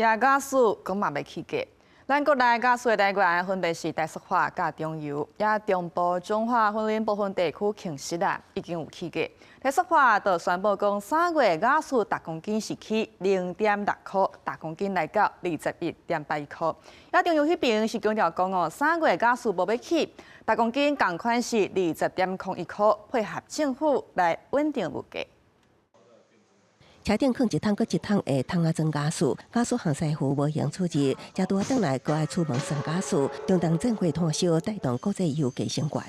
也假使讲嘛要起价。咱国内假使的台湾分别是台塑化、甲中油，也中部、中华分林部分地区庆实啊，已经有起价。台塑化就宣布讲，3月假使10公斤是起0.6块，10公斤来到21.81块。也中油迄边是强调讲哦，3月假使无要起，10公斤共款是20.01块，配合政府来稳定物价。车顶放一桶搁一桶的桶仔装假数，假数行师傅无闲处置，车拄转来搁爱出门算假数，中东正会摊销带动国际油价升悬。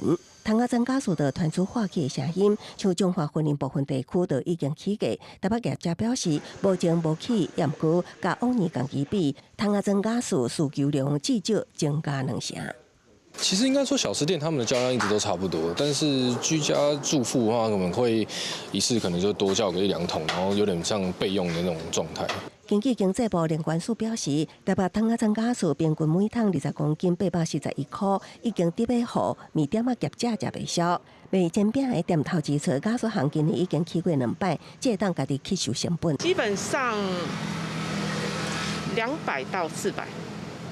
桶仔装假数的传出化气的声音，像中华分林部分地区就已经起价。台北业者表示，无情无起，验估甲往年同期比，桶仔装假数需求量至少增加2成。其实应该说，小吃店他们的交量一直都差不多，但是居家住户的话，我们会一次可能就多叫个1-2桶，然后有点像备用的那种状态。经济经济部联关署表示，台北桶仔装假数平均每桶20公斤841块，已经伫尾号面点业者食袂消。卖煎饼的店头指出，假数行今年已经起过2摆，这当家己吸收成本。基本上200到400。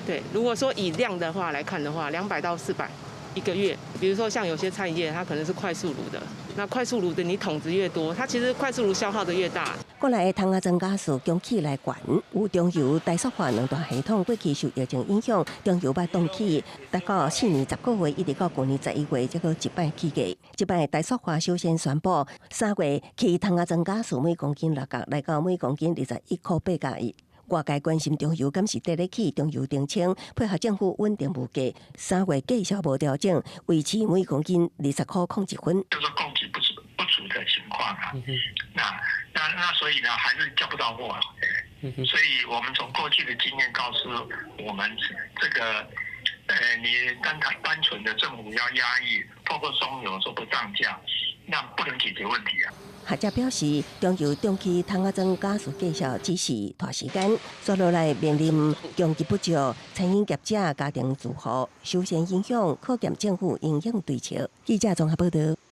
对，如果说以量的话来看的话，200到400一个月。比如说像有些餐饮业，它可能是快速炉的，那快速炉的你桶子越多，它其实快速炉消耗的越大。国内的桶仔装假数供起来悬，有中油、台塑化两大系统过去受疫情影响，中油捌冻起，达到4年10个月，一直到去年11月，才搁一摆起价。这摆台塑化首先宣布，3月起桶仔装假数每公斤6角，来到每公斤21块8角1。外界关心中油敢是第日起中油澄清，配合政府稳定物价，3月继续无调整，维持每公斤20块01分。就是供给不足的情况啊，那所以呢，还是叫不到货了。所以我们从过去的经验告诉我们，这个你单纯的政府要压抑，透过松油说不涨价，那不能解决问题啊。学者表示，中油中期桶仔装假数计数只是拖时间，接落来面临供给不足、餐饮业者家庭住户首先影响，可见政府应应对策。记者综合报道。